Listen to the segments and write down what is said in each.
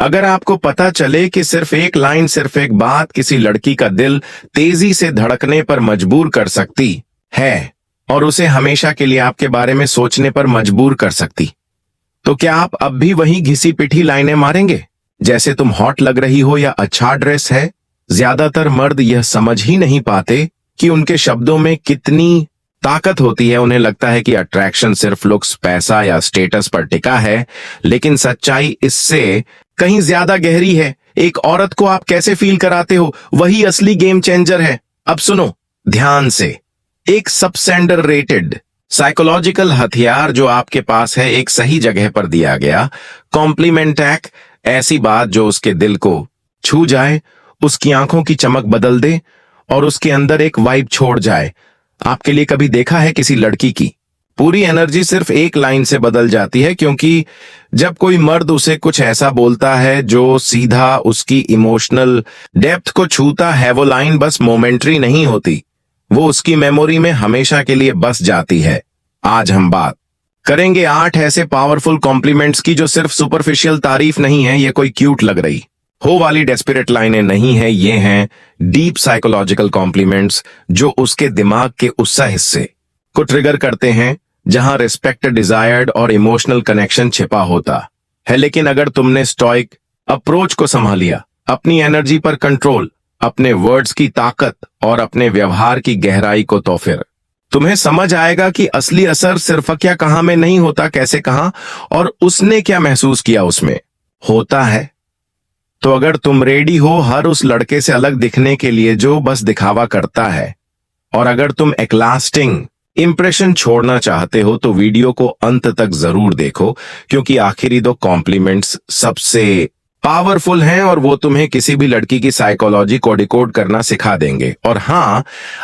अगर आपको पता चले कि सिर्फ एक लाइन, सिर्फ एक बात किसी लड़की का दिल तेजी से धड़कने पर मजबूर कर सकती है और उसे हमेशा के लिए आपके बारे में सोचने पर मजबूर कर सकती, तो क्या आप अब भी वही घिसी पिटी लाइनें मारेंगे, जैसे तुम हॉट लग रही हो या अच्छा ड्रेस है? ज्यादातर मर्द यह समझ ही नहीं पाते कि उनके शब्दों में कितनी ताकत होती है। उन्हें लगता है कि अट्रैक्शन सिर्फ लुक्स, पैसा या स्टेटस पर टिका है, लेकिन सच्चाई इससे कहीं ज्यादा गहरी है। एक औरत को आप कैसे फील कराते हो, वही असली गेम चेंजर है। अब सुनो ध्यान से, एक सबसे अंडररेटेड साइकोलॉजिकल हथियार जो आपके पास है, एक सही जगह पर दिया गया कॉम्प्लीमेंट टैग। ऐसी बात जो उसके दिल को छू जाए, उसकी आंखों की चमक बदल दे और उसके अंदर एक वाइब छोड़ जाए। आपके लिए कभी देखा है किसी लड़की की पूरी एनर्जी सिर्फ एक लाइन से बदल जाती है? क्योंकि जब कोई मर्द उसे कुछ ऐसा बोलता है जो सीधा उसकी इमोशनल डेप्थ को छूता है, वो लाइन बस मोमेंटरी नहीं होती, वो उसकी मेमोरी में हमेशा के लिए बस जाती है। आज हम बात करेंगे 8 ऐसे पावरफुल कॉम्प्लीमेंट्स की जो सिर्फ सुपरफिशियल तारीफ नहीं है, ये कोई क्यूट लग रही हो वाली डेस्परेट लाइनें नहीं है, ये हैं डीप साइकोलॉजिकल कॉम्प्लीमेंट्स जो उसके दिमाग के उस हिस्से को ट्रिगर करते हैं जहां रिस्पेक्ट, डिजायर्ड और इमोशनल कनेक्शन छिपा होता है। लेकिन अगर तुमने स्टॉइक अप्रोच को संभालिया, अपनी एनर्जी पर कंट्रोल, अपने वर्ड्स की ताकत और अपने व्यवहार की गहराई को, तो फिर तुम्हें समझ आएगा कि असली असर सिर्फ क्या कहां में नहीं होता, कैसे कहां और उसने क्या महसूस किया उसमें होता है। तो अगर तुम रेडी हो हर उस लड़के से अलग दिखने के लिए जो बस दिखावा करता है, और अगर तुम एक लास्टिंग इंप्रेशन छोड़ना चाहते हो, तो वीडियो को अंत तक जरूर देखो, क्योंकि आखिरी 2 कॉम्प्लीमेंट्स सबसे पावरफुल हैं और वो तुम्हें किसी भी लड़की की साइकोलॉजी को डिकोड करना सिखा देंगे। और हाँ,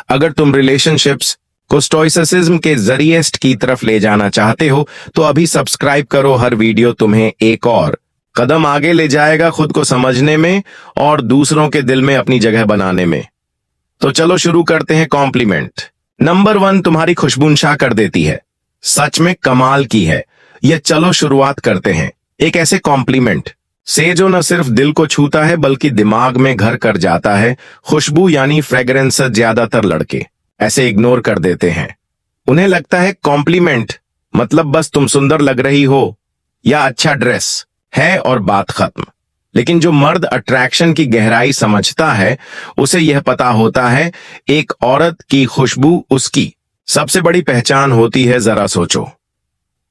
अगर तुम रिलेशनशिप्स को स्टोइसिज्म के जरिए की तरफ ले जाना चाहते हो, तो अभी सब्सक्राइब करो। हर वीडियो तुम्हें एक और कदम आगे ले जाएगा खुद को समझने में और दूसरों के दिल में अपनी जगह बनाने में। तो चलो शुरू करते हैं। कॉम्प्लीमेंट नंबर 1, तुम्हारी खुशबू नशा कर देती है। सच में कमाल की है यह। चलो शुरुआत करते हैं एक ऐसे कॉम्प्लीमेंट से जो न सिर्फ दिल को छूता है बल्कि दिमाग में घर कर जाता है। खुशबू यानी फ्रेग्रेंस ज्यादातर लड़के ऐसे इग्नोर कर देते हैं। उन्हें लगता है कॉम्प्लीमेंट मतलब बस तुम सुंदर लग रही हो या अच्छा ड्रेस है और बात खत्म। लेकिन जो मर्द अट्रैक्शन की गहराई समझता है, उसे यह पता होता है एक औरत की खुशबू उसकी सबसे बड़ी पहचान होती है। जरा सोचो,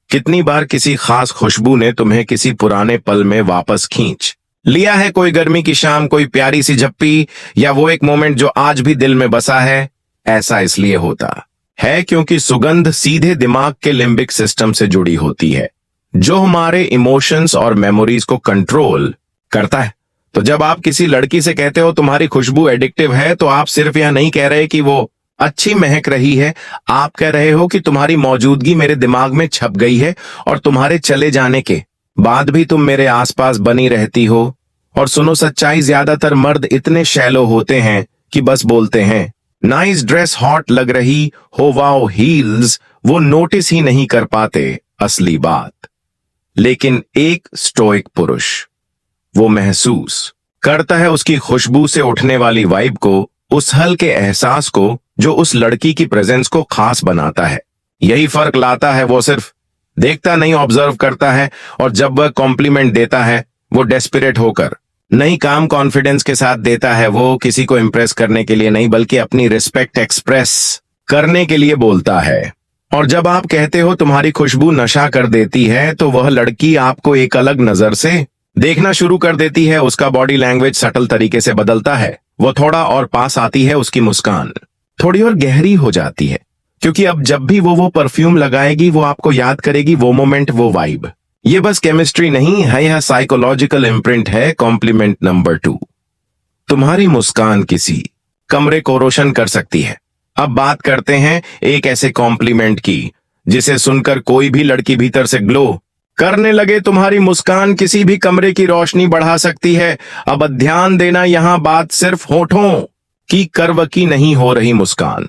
कितनी बार किसी खास खुशबू ने तुम्हें किसी पुराने पल में वापस खींच लिया है? कोई गर्मी की शाम, कोई प्यारी सी झप्पी, या वो एक मोमेंट जो आज भी दिल में बसा है। ऐसा इसलिए होता है क्योंकि सुगंध सीधे दिमाग के लिम्बिक सिस्टम से जुड़ी होती है, जो हमारे इमोशंस और मेमोरीज को कंट्रोल करता है। तो जब आप किसी लड़की से कहते हो तुम्हारी खुशबू एडिक्टिव है, तो आप सिर्फ यह नहीं कह रहे कि वो अच्छी महक रही है, आप कह रहे हो कि तुम्हारी मौजूदगी मेरे दिमाग में छप गई है और तुम्हारे चले जाने के बाद भी तुम मेरे आसपास बनी रहती हो। और सुनो सच्चाई, ज्यादातर मर्द इतने शैलो होते हैं कि बस बोलते हैं नाइस ड्रेस, हॉट लग रही हो, वाओ हील्स। वो नोटिस ही नहीं कर पाते असली बात। लेकिन एक स्टोइक पुरुष वो महसूस करता है उसकी खुशबू से उठने वाली वाइब को, उस हल्के एहसास को जो उस लड़की की प्रेजेंस को खास बनाता है। यही फर्क लाता है। वो सिर्फ देखता नहीं, ऑब्जर्व करता है। और जब वह कॉम्प्लीमेंट देता है, वो डेस्परेट होकर नहीं, काम कॉन्फिडेंस के साथ देता है। वो किसी को इंप्रेस करने के लिए नहीं बल्कि अपनी रिस्पेक्ट एक्सप्रेस करने के लिए बोलता है। और जब आप कहते हो तुम्हारी खुशबू नशा कर देती है, तो वह लड़की आपको एक अलग नजर से देखना शुरू कर देती है। उसका बॉडी लैंग्वेज सटल तरीके से बदलता है। वो थोड़ा और पास आती है, उसकी मुस्कान थोड़ी और गहरी हो जाती है, क्योंकि अब जब भी वो परफ्यूम लगाएगी, वो आपको याद करेगी वो मोमेंट, वो वाइब। ये बस केमिस्ट्री नहीं है, यह साइकोलॉजिकल इम्प्रिंट है। कॉम्प्लीमेंट नंबर 2, तुम्हारी मुस्कान किसी कमरे को रोशन कर सकती है। अब बात करते हैं एक ऐसे कॉम्प्लीमेंट की जिसे सुनकर कोई भी लड़की भीतर से ग्लो करने लगे। तुम्हारी मुस्कान किसी भी कमरे की रोशनी बढ़ा सकती है। अब ध्यान देना, यहां बात सिर्फ होठों की कर्व की नहीं हो रही। मुस्कान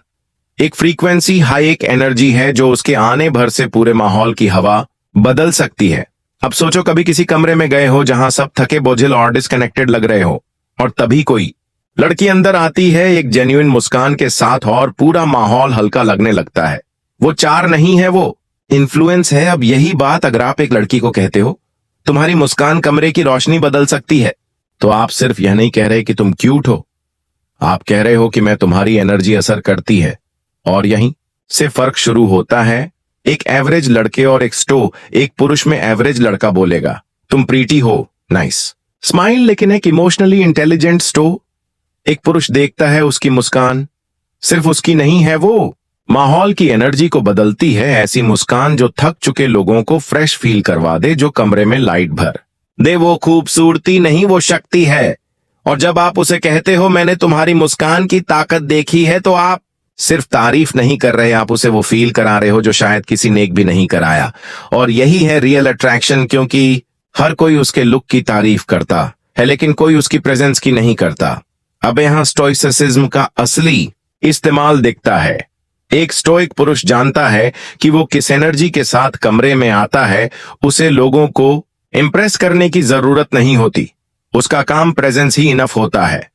एक फ्रीक्वेंसी, हाई एक एनर्जी है जो उसके आने भर से पूरे माहौल की हवा बदल सकती है। अब सोचो कभी किसी कमरे में गए हो जहां सब थके बोझिल और डिस्कनेक्टेड लग रहे हो, और तभी कोई लड़की अंदर आती है एक जेन्युइन मुस्कान के साथ और पूरा माहौल हल्का लगने लगता है। वो चार नहीं है, वो इन्फ्लुएंस है। अब यही बात अगर आप एक लड़की को कहते हो तुम्हारी मुस्कान कमरे की रोशनी बदल सकती है, तो आप सिर्फ यह नहीं कह रहे कि तुम क्यूट हो, आप कह रहे हो कि मैं तुम्हारी एनर्जी असर करती है। और यहीं से फर्क शुरू होता है। एक एवरेज लड़के और एक पुरुष में एवरेज लड़का बोलेगा तुम प्रीटी हो, नाइस स्माइल, लेकिन एक इमोशनली इंटेलिजेंट एक पुरुष देखता है उसकी मुस्कान सिर्फ उसकी नहीं है, वो माहौल की एनर्जी को बदलती है। ऐसी मुस्कान जो थक चुके लोगों को फ्रेश फील करवा दे, जो कमरे में लाइट भर दे। वो खूबसूरती नहीं, वो शक्ति है। और जब आप उसे कहते हो मैंने तुम्हारी मुस्कान की ताकत देखी है, तो आप सिर्फ तारीफ नहीं कर रहे, आप उसे वो फील करा रहे हो जो शायद किसी ने एक भी नहीं कराया। और यही है रियल अट्रैक्शन, क्योंकि हर कोई उसके लुक की तारीफ करता है लेकिन कोई उसकी प्रेजेंस की नहीं करता। अब यहां स्टोइसिज्म का असली इस्तेमाल दिखता है। एक स्टोइक पुरुष जानता है कि वो किस एनर्जी के साथ कमरे में आता है, उसे लोगों को इंप्रेस करने की जरूरत नहीं होती, उसका काम प्रेजेंस ही इनफ होता है।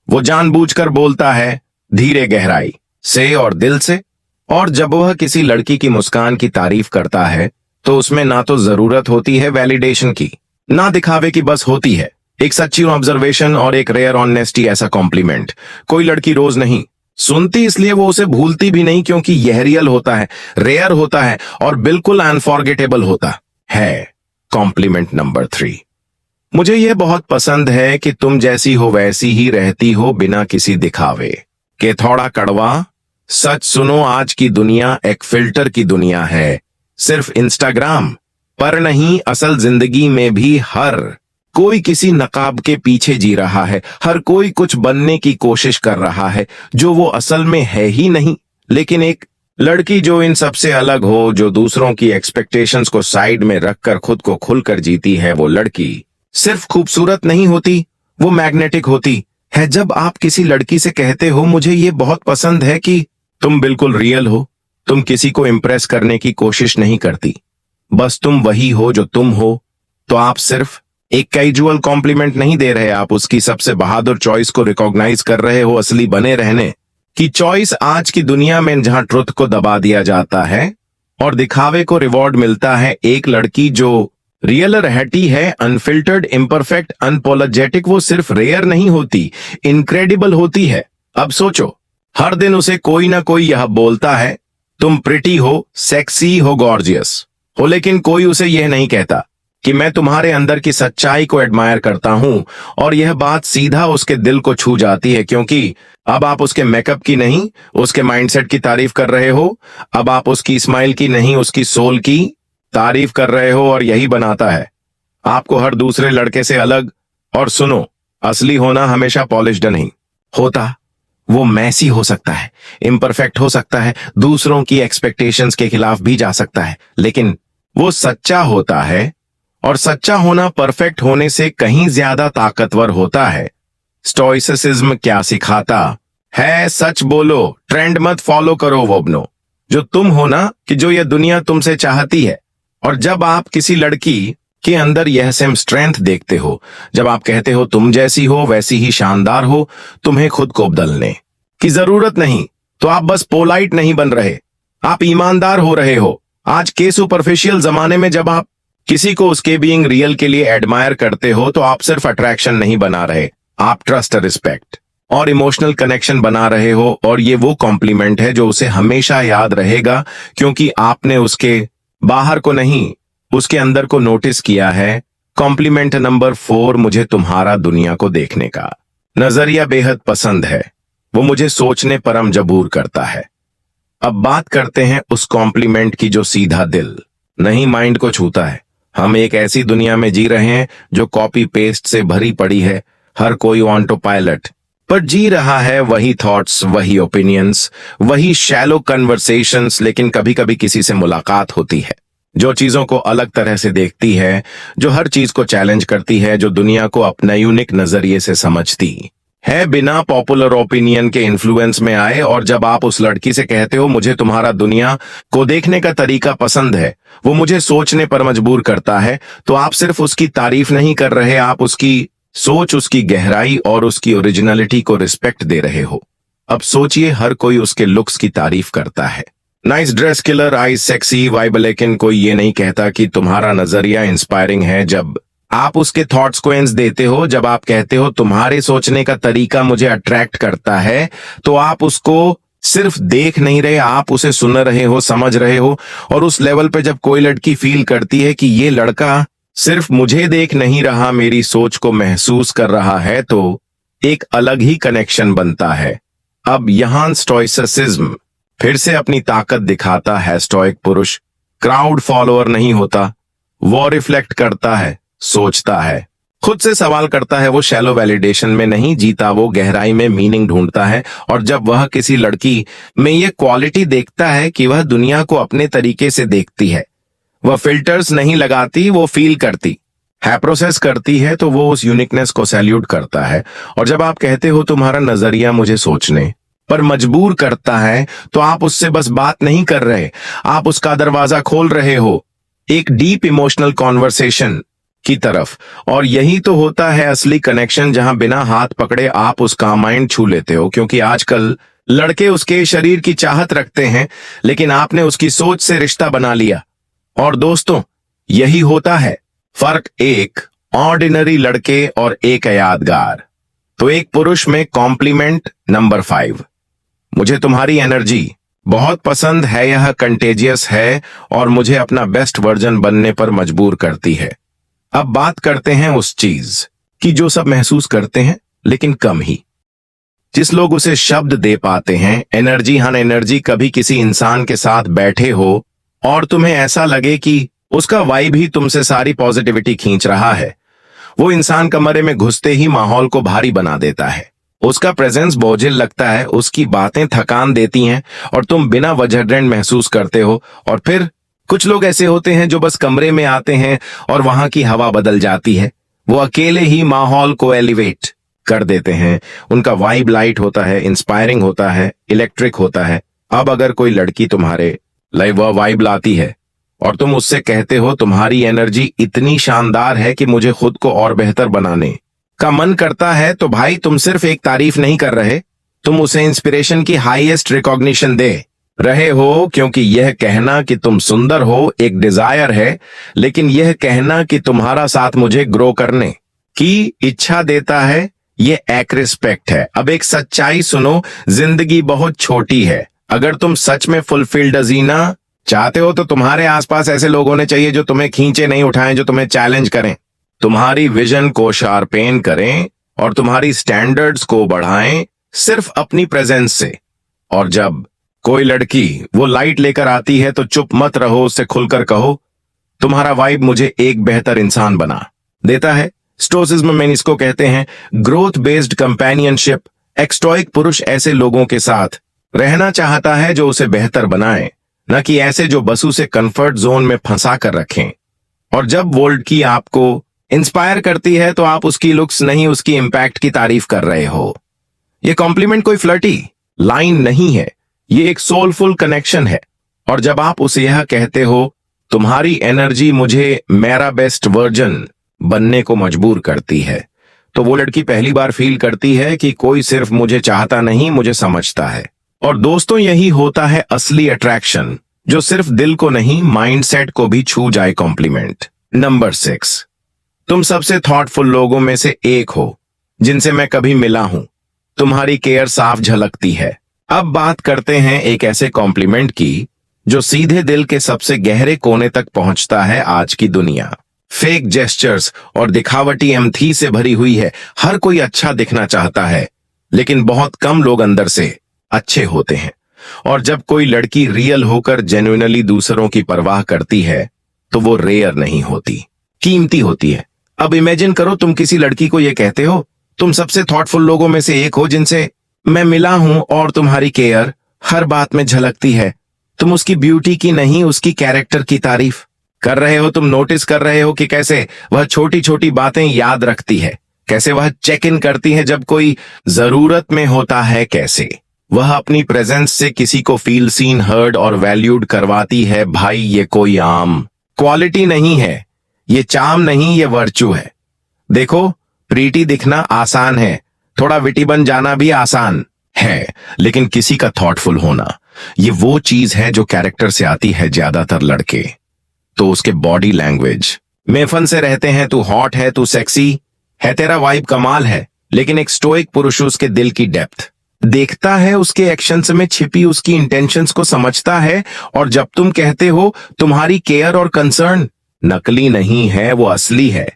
वो जानबूझकर बोलता है धीरे गहराई से और दिल से। और जब वह किसी लड़की की मुस्कान की तारीफ करता है तो उसमें ना तो जरूरत होती है वैलिडेशन की, ना दिखावे की, बस होती है एक सच्ची ऑब्जर्वेशन और एक रेयर ऑनेस्टी। ऐसा कॉम्प्लीमेंट कोई लड़की रोज नहीं सुनती, इसलिए वो उसे भूलती भी नहीं, क्योंकि यह रियल होता है, रेयर होता है और बिल्कुल अनफॉरगेटेबल होता है। कॉम्प्लीमेंट नंबर 3, मुझे यह बहुत पसंद है कि तुम जैसी हो वैसी ही रहती हो, बिना किसी दिखावे के। थोड़ा कड़वा सच सुनो, आज की दुनिया एक फिल्टर की दुनिया है। सिर्फ इंस्टाग्राम पर नहीं, असल जिंदगी में भी हर कोई किसी नकाब के पीछे जी रहा है, हर कोई कुछ बनने की कोशिश कर रहा है जो वो असल में है ही नहीं। लेकिन एक लड़की जो इन सबसे अलग हो, जो दूसरों की एक्सपेक्टेशंस को साइड में रखकर खुद को खुलकर जीती है, वो लड़की सिर्फ खूबसूरत नहीं होती, वो मैग्नेटिक होती है। जब आप किसी लड़की से कहते हो मुझे ये बहुत पसंद है कि तुम बिल्कुल रियल हो, तुम किसी को इंप्रेस करने की कोशिश नहीं करती, बस तुम वही हो जो तुम हो, तो आप सिर्फ एक कैजुअल कॉम्प्लीमेंट नहीं दे रहे, आप उसकी सबसे बहादुर चॉइस को रिकॉग्नाइज कर रहे हो। असली बने रहने की चॉइस आज की दुनिया में जहां ट्रुथ को दबा दिया जाता है और दिखावे को रिवॉर्ड मिलता है, एक लड़की जो रियल रहती है, अनफिल्टर्ड, इम्परफेक्ट, अनपोलोजेटिक, वो सिर्फ रेयर नहीं होती, इनक्रेडिबल होती है। अब सोचो, हर दिन उसे कोई ना कोई यह बोलता है तुम प्रिटी हो, सेक्सी हो, गॉर्जियस हो, लेकिन कोई उसे यह नहीं कहता कि मैं तुम्हारे अंदर की सच्चाई को एडमायर करता हूं। और यह बात सीधा उसके दिल को छू जाती है, क्योंकि अब आप उसके मेकअप की नहीं, उसके माइंडसेट की तारीफ कर रहे हो। अब आप उसकी स्माइल की नहीं, उसकी सोल की तारीफ कर रहे हो। और यही बनाता है आपको हर दूसरे लड़के से अलग। और सुनो, असली होना हमेशा पॉलिश्ड नहीं होता, वो मैसी हो सकता है, इम्परफेक्ट हो सकता है, दूसरों की एक्सपेक्टेशंस के खिलाफ भी जा सकता है, लेकिन वो सच्चा होता है। और सच्चा होना परफेक्ट होने से कहीं ज्यादा ताकतवर होता है। स्टोइसिज्म क्या सिखाता है? सच बोलो, ट्रेंड मत फॉलो करो, वो बनो जो तुम हो ना, कि जो यह दुनिया तुमसे चाहती है। और जब आप किसी लड़की के अंदर यह सेम स्ट्रेंथ देखते हो, जब आप कहते हो तुम जैसी हो वैसी ही शानदार हो, तुम्हें खुद को बदलने की जरूरत नहीं, तो आप बस पोलाइट नहीं बन रहे, आप ईमानदार हो रहे हो। आज के सुपरफिशियल जमाने में जब आप किसी को उसके बीइंग रियल के लिए एडमायर करते हो, तो आप सिर्फ अट्रैक्शन नहीं बना रहे, आप ट्रस्ट, रिस्पेक्ट और इमोशनल कनेक्शन बना रहे हो। और ये वो कॉम्प्लीमेंट है जो उसे हमेशा याद रहेगा, क्योंकि आपने उसके बाहर को नहीं, उसके अंदर को नोटिस किया है। कॉम्प्लीमेंट नंबर 4, मुझे तुम्हारा दुनिया को देखने का नजरिया बेहद पसंद है, वो मुझे सोचने पर मजबूर करता है। अब बात करते हैं उस कॉम्प्लीमेंट की जो सीधा दिल नहीं, माइंड को छूता है। हम एक ऐसी दुनिया में जी रहे हैं जो कॉपी पेस्ट से भरी पड़ी है, हर कोई ऑटो पायलट पर जी रहा है, वही थॉट्स, वही ओपिनियंस, वही शैलो कन्वर्सेशंस। लेकिन कभी कभी किसी से मुलाकात होती है जो चीजों को अलग तरह से देखती है, जो हर चीज को चैलेंज करती है, जो दुनिया को अपना यूनिक नजरिए से समझती है बिना पॉपुलर ओपिनियन के इन्फ्लुएंस में आए। और जब आप उस लड़की से कहते हो मुझे तुम्हारा दुनिया को देखने का तरीका पसंद है, वो मुझे सोचने पर मजबूर करता है, तो आप सिर्फ उसकी तारीफ नहीं कर रहे, आप उसकी सोच, उसकी गहराई और उसकी ओरिजिनलिटी को रिस्पेक्ट दे रहे हो। अब सोचिए, हर कोई उसके लुक्स की तारीफ करता है, nice dress, killer eyes, sexy vibe, लेकिन कोई ये नहीं कहता कि तुम्हारा नजरिया इंस्पायरिंग है। जब आप उसके थॉट्स को एंस देते हो, जब आप कहते हो तुम्हारे सोचने का तरीका मुझे अट्रैक्ट करता है, तो आप उसको सिर्फ देख नहीं रहे, आप उसे सुन रहे हो, समझ रहे हो। और उस लेवल पे जब कोई लड़की फील करती है कि ये लड़का सिर्फ मुझे देख नहीं रहा, मेरी सोच को महसूस कर रहा है, तो एक अलग ही कनेक्शन बनता है। अब यहां स्टोइसिज्म फिर से अपनी ताकत दिखाता है। स्टोइक पुरुष क्राउड फॉलोअर नहीं होता, वो रिफ्लेक्ट करता है, सोचता है, खुद से सवाल करता है। वो शैलो वैलिडेशन में नहीं जीता, वो गहराई में मीनिंग ढूंढता है। और जब वह किसी लड़की में ये क्वालिटी देखता है कि वह दुनिया को अपने तरीके से देखती है, वह फिल्टर्स नहीं लगाती, वो फील करती है, प्रोसेस करती है, तो वो उस यूनिकनेस को सैल्यूट करता है। और जब आप कहते हो तुम्हारा नजरिया मुझे सोचने पर मजबूर करता है, तो आप उससे बस बात नहीं कर रहे, आप उसका दरवाजा खोल रहे हो एक डीप इमोशनल कॉन्वर्सेशन की तरफ। और यही तो होता है असली कनेक्शन, जहां बिना हाथ पकड़े आप उसका माइंड छू लेते हो। क्योंकि आजकल लड़के उसके शरीर की चाहत रखते हैं, लेकिन आपने उसकी सोच से रिश्ता बना लिया। और दोस्तों, यही होता है फर्क, एक ऑर्डिनरी लड़के और एक यादगार। तो एक पुरुष में कॉम्प्लीमेंट नंबर 5, मुझे तुम्हारी एनर्जी बहुत पसंद है, यह कंटेजियस है और मुझे अपना बेस्ट वर्जन बनने पर मजबूर करती है। अब बात करते हैं उस चीज की जो सब महसूस करते हैं, लेकिन कम ही जिस लोग उसे शब्द दे पाते हैं। एनर्जी, हाँ एनर्जी। कभी किसी इंसान के साथ बैठे हो और तुम्हें ऐसा लगे कि उसका वाइब ही तुमसे सारी पॉजिटिविटी खींच रहा है। वो इंसान कमरे में घुसते ही माहौल को भारी बना देता है, उसका प्रेजेंस बोझिल लगता है, उसकी बातें थकान देती हैं और तुम बिना वजह ड्रेन महसूस करते हो। और फिर कुछ लोग ऐसे होते हैं जो बस कमरे में आते हैं और वहां की हवा बदल जाती है, वो अकेले ही माहौल को एलिवेट कर देते हैं। उनका वाइब लाइट होता है, इंस्पायरिंग होता है, इलेक्ट्रिक होता है। अब अगर कोई लड़की तुम्हारे लाइव वह वाइब लाती है और तुम उससे कहते हो तुम्हारी एनर्जी इतनी शानदार है कि मुझे खुद को और बेहतर बनाने का मन करता है, तो भाई तुम सिर्फ एक तारीफ नहीं कर रहे, तुम उसे इंस्पिरेशन की हाईएस्ट रिकॉग्निशन दे रहे हो। क्योंकि यह कहना कि तुम सुंदर हो एक डिजायर है, लेकिन यह कहना कि तुम्हारा साथ मुझे ग्रो करने की इच्छा देता है, यह एक रिस्पेक्ट है। अब एक सच्चाई सुनो, जिंदगी बहुत छोटी है। अगर तुम सच में फुलफिल्ड जीना चाहते हो, तो तुम्हारे आसपास ऐसे लोग होने चाहिए जो तुम्हें खींचे नहीं उठाएं, जो तुम्हें चैलेंज करें, तुम्हारी विजन को शार्पेन करें और तुम्हारी स्टैंडर्ड्स को बढ़ाएं सिर्फ अपनी प्रेजेंस से। और जब कोई लड़की वो लाइट लेकर आती है, तो चुप मत रहो, उससे खुलकर कहो तुम्हारा वाइब मुझे एक बेहतर इंसान बना देता है। स्टोइसिज्म में इसको कहते हैं ग्रोथ बेस्ड कंपेनियनशिप। एक स्टोइक पुरुष ऐसे लोगों के साथ रहना चाहता है जो उसे बेहतर बनाए, न कि ऐसे जो बस उसे कंफर्ट जोन में फंसा कर रखें। और जब वर्ल्ड की आपको इंस्पायर करती है, तो आप उसकी लुक्स नहीं, उसकी इंपैक्ट की तारीफ कर रहे हो। ये कॉम्प्लीमेंट कोई फ्लर्टी लाइन नहीं है, ये एक सोलफुल कनेक्शन है। और जब आप उसे यह कहते हो तुम्हारी एनर्जी मुझे मेरा बेस्ट वर्जन बनने को मजबूर करती है, तो वो लड़की पहली बार फील करती है कि कोई सिर्फ मुझे चाहता नहीं, मुझे समझता है। और दोस्तों, यही होता है असली अट्रैक्शन, जो सिर्फ दिल को नहीं माइंडसेट को भी छू जाए। कॉम्प्लीमेंट नंबर 6, तुम सबसे थॉटफुल लोगों में से एक हो जिनसे मैं कभी मिला हूं, तुम्हारी केयर साफ झलकती है। अब बात करते हैं एक ऐसे कॉम्प्लीमेंट की जो सीधे दिल के सबसे गहरे कोने तक पहुंचता है। आज की दुनिया फेक जेस्चर्स और दिखावटी एम्पैथी से भरी हुई है। हर कोई अच्छा दिखना चाहता है, लेकिन बहुत कम लोग अंदर से अच्छे होते हैं। और जब कोई लड़की रियल होकर जेन्युइनली दूसरों की परवाह करती है, तो वो रेयर नहीं होती, कीमती होती है। अब इमेजिन करो, तुम किसी लड़की को ये कहते हो तुम सबसे थॉटफुल लोगों में से एक हो जिनसे मैं मिला हूं और तुम्हारी केयर हर बात में झलकती है। तुम उसकी ब्यूटी की नहीं, उसकी कैरेक्टर की तारीफ कर रहे हो। तुम नोटिस कर रहे हो कि कैसे वह छोटी छोटी बातें याद रखती है, कैसे वह चेक इन करती है जब कोई जरूरत में होता है, कैसे वह अपनी प्रेजेंस से किसी को फील सीन, हर्ड और वैल्यूड करवाती है। भाई, ये कोई आम क्वालिटी नहीं है, ये चार्म नहीं, ये वर्च्यू है। देखो, प्रीटी दिखना आसान है, थोड़ा विटी बन जाना भी आसान है, लेकिन किसी का थॉटफुल होना, ये वो चीज है जो कैरेक्टर से आती है। ज्यादातर लड़के तो उसके बॉडी लैंग्वेज में फन से रहते हैं। तू हॉट है, तू सेक्सी है, तेरा वाइब कमाल है, लेकिन एक स्टोइक पुरुष उसके दिल की डेप्थ देखता है, उसके एक्शंस में छिपी उसकी इंटेंशंस को समझता है। और जब तुम कहते हो तुम्हारी केयर और कंसर्न नकली नहीं है, वो असली है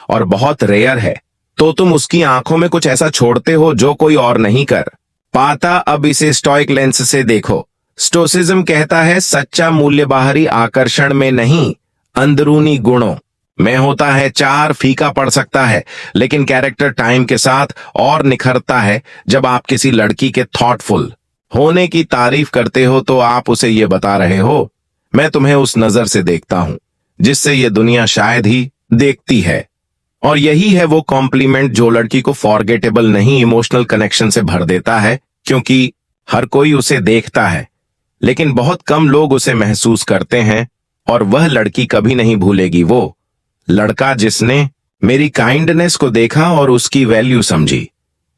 और बहुत रेयर है, तो तुम उसकी आंखों में कुछ ऐसा छोड़ते हो जो कोई और नहीं कर पाता। अब इसे स्टोइक लेंस से देखो। स्टोसिज्म कहता है सच्चा मूल्य बाहरी आकर्षण में नहीं, अंदरूनी गुणों में होता है। चार फीका पड़ सकता है, लेकिन कैरेक्टर टाइम के साथ और निखरता है। जब आप किसी लड़की के थॉटफुल होने की तारीफ करते हो तो आप उसे ये बता रहे हो, मैं तुम्हें उस नजर से देखता हूं जिससे ये दुनिया शायद ही देखती है। और यही है वो कॉम्प्लीमेंट जो लड़की को फॉरगेटेबल नहीं, इमोशनल कनेक्शन से भर देता है। क्योंकि हर कोई उसे देखता है, लेकिन बहुत कम लोग उसे महसूस करते हैं। और वह लड़की कभी नहीं भूलेगी वो लड़का जिसने मेरी काइंडनेस को देखा और उसकी वैल्यू समझी।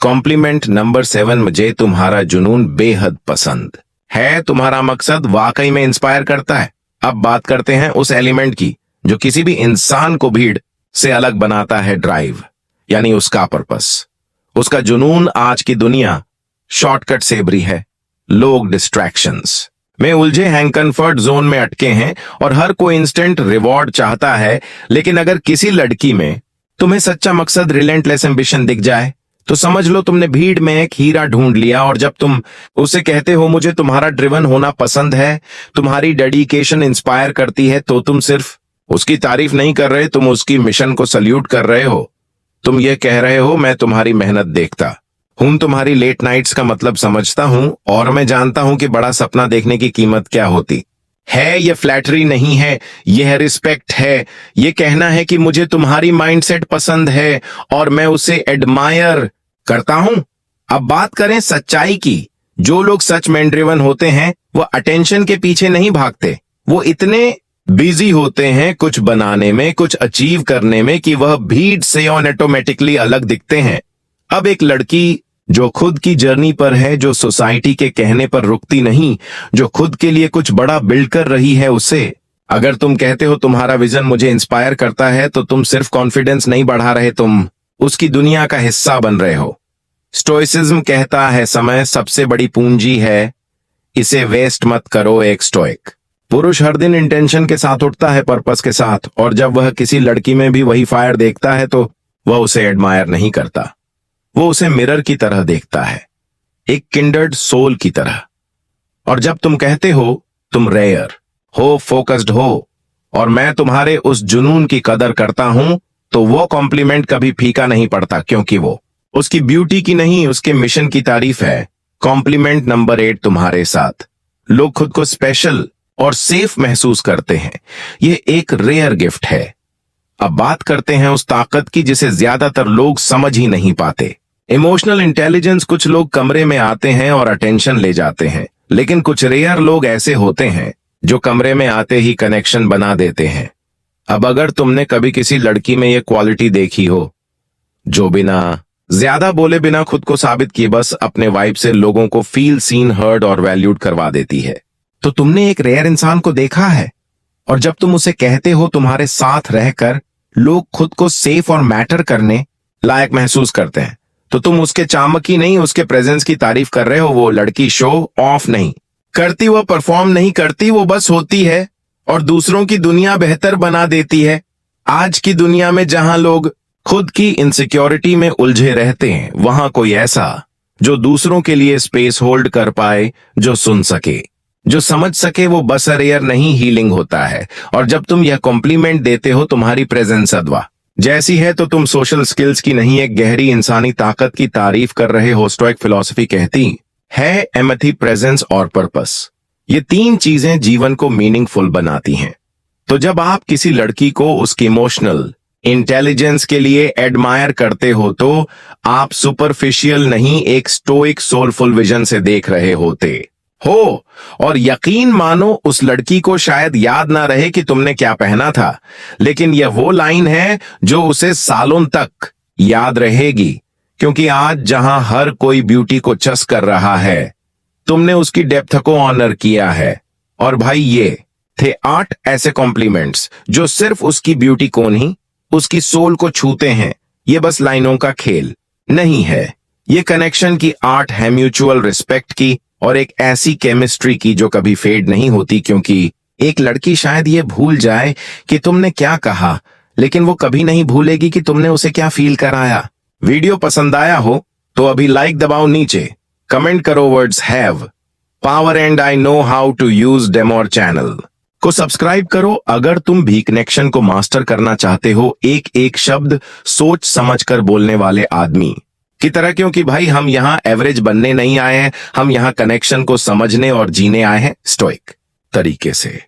कॉम्प्लीमेंट नंबर 7, मुझे तुम्हारा जुनून बेहद पसंद है। तुम्हारा मकसद वाकई में इंस्पायर करता है। अब बात करते हैं उस एलिमेंट की जो किसी भी इंसान को भीड़ से अलग बनाता है, ड्राइव, यानी उसका पर्पस। उसका जुनून आज की दुनिया शॉर्टकट से भरी है। लोग डिस्ट्रैक्शंस में उलझे हैं, कंफर्ट जोन में अटके हैं और हर कोई इंस्टेंट रिवॉर्ड चाहता है। लेकिन अगर किसी लड़की में तुम्हें सच्चा मकसद, रिलेंटलेस एम्बिशन दिख जाए तो समझ लो तुमने भीड़ में एक हीरा ढूंढ लिया। और जब तुम उसे कहते हो मुझे तुम्हारा ड्रिवन होना पसंद है, तुम्हारी डेडिकेशन इंस्पायर करती है, तो तुम सिर्फ उसकी तारीफ नहीं कर रहे, तुम उसकी मिशन को सल्यूट कर रहे हो। तुम ये कह रहे हो मैं तुम्हारी मेहनत देखता हूं, तुम्हारी लेट नाइट्स का मतलब समझता हूं, और मैं जानता हूं कि बड़ा सपना देखने की कीमत क्या होती है। ये फ्लैटरी नहीं है, यह रिस्पेक्ट है। ये कहना है कि मुझे तुम्हारी माइंडसेट पसंद है और मैं उसे एडमायर करता हूं। अब बात करें सच्चाई की। जो लोग सच में ड्रिवन होते हैं वो अटेंशन के पीछे नहीं भागते, वो इतने बिजी होते हैं कुछ बनाने में, कुछ अचीव करने में, कि वह भीड़ से ऑटोमेटिकली अलग दिखते हैं। अब एक लड़की जो खुद की जर्नी पर है, जो सोसाइटी के कहने पर रुकती नहीं, जो खुद के लिए कुछ बड़ा बिल्ड कर रही है, उसे अगर तुम कहते हो तुम्हारा विजन मुझे इंस्पायर करता है, तो तुम सिर्फ कॉन्फिडेंस नहीं बढ़ा रहे, तुम उसकी दुनिया का हिस्सा बन रहे हो। स्टोइसिज्म कहता है समय सबसे बड़ी पूंजी है, इसे वेस्ट मत करो। एक स्टोइक पुरुष हर दिन इंटेंशन के साथ उठता है, पर्पस के साथ, और जब वह किसी लड़की में भी वही फायर देखता है तो वह उसे एडमायर नहीं करता, वो उसे मिरर की तरह देखता है, एक किंडर्ड सोल की तरह। और जब तुम कहते हो तुम रेयर हो, फोकस्ड हो, और मैं तुम्हारे उस जुनून की कदर करता हूं, तो वो कॉम्प्लीमेंट कभी फीका नहीं पड़ता, क्योंकि वो उसकी ब्यूटी की नहीं, उसके मिशन की तारीफ है। कॉम्प्लीमेंट नंबर 8, तुम्हारे साथ लोग खुद को स्पेशल और सेफ महसूस करते हैं। यह एक रेयर गिफ्ट है। अब बात करते हैं उस ताकत की जिसे ज्यादातर लोग समझ ही नहीं पाते, इमोशनल इंटेलिजेंस। कुछ लोग कमरे में आते हैं और अटेंशन ले जाते हैं, लेकिन कुछ रेयर लोग ऐसे होते हैं जो कमरे में आते ही कनेक्शन बना देते हैं। अब अगर तुमने कभी किसी लड़की में यह क्वालिटी देखी हो जो बिना ज्यादा बोले, बिना खुद को साबित किए, बस अपने वाइब से लोगों को फील सीन, हर्ड और वैल्यूड करवा देती है, तो तुमने एक रेयर इंसान को देखा है। और जब तुम उसे कहते हो तुम्हारे साथ रहकर लोग खुद को सेफ और मैटर करने लायक महसूस करते हैं, तो तुम उसके चामक की नहीं, उसके प्रेजेंस की तारीफ कर रहे हो। वो लड़की शो ऑफ नहीं करती, वो परफॉर्म नहीं करती, वो बस होती है और दूसरों की दुनिया बेहतर बना देती है। आज की दुनिया में जहां लोग खुद की इनसिक्योरिटी में उलझे रहते हैं, वहां कोई ऐसा जो दूसरों के लिए स्पेस होल्ड कर पाए, जो सुन सके, जो समझ सके, वो बस रेयर नहीं, हीलिंग होता है। और जब तुम यह कॉम्प्लीमेंट देते हो तुम्हारी प्रेजेंस अदवा जैसी है, तो तुम सोशल स्किल्स की नहीं, एक गहरी इंसानी ताकत की तारीफ कर रहे हो। स्टोइक फिलॉसफी कहती है एम्पैथी, प्रेजेंस और पर्पस, ये 3 चीजें जीवन को मीनिंगफुल बनाती हैं। तो जब आप किसी लड़की को उसकी इमोशनल इंटेलिजेंस के लिए एडमायर करते हो तो आप सुपरफिशियल नहीं, एक स्टोइक सोलफुल विजन से देख रहे होते हो। और यकीन मानो उस लड़की को शायद याद ना रहे कि तुमने क्या पहना था, लेकिन यह वो लाइन है जो उसे सालों तक याद रहेगी, क्योंकि आज जहां हर कोई ब्यूटी को चस कर रहा है, तुमने उसकी डेप्थ को ऑनर किया है। और भाई ये थे 8 ऐसे कॉम्प्लीमेंट्स जो सिर्फ उसकी ब्यूटी को नहीं, उसकी सोल को छूते हैं। ये बस लाइनों का खेल नहीं है, ये कनेक्शन की आर्ट है, म्यूचुअल रिस्पेक्ट की, और एक ऐसी केमिस्ट्री की जो कभी फेड नहीं होती, क्योंकि एक लड़की शायद ये भूल जाए कि तुमने क्या कहा, लेकिन वो कभी नहीं भूलेगी कि तुमने उसे क्या फील कराया। वीडियो पसंद आया हो तो अभी लाइक दबाओ नीचे, कमेंट करो words have power and I know how to use डेमोर चैनल को सब्सक्राइब करो अगर तुम भी कनेक्शन को मास्टर करना चाहते हो, एक एक शब्द सोच समझ कर बोलने वाले आदमी की तरह। क्योंकि भाई हम यहां एवरेज बनने नहीं आए हैं, हम यहां कनेक्शन को समझने और जीने आए हैं स्टोइक तरीके से।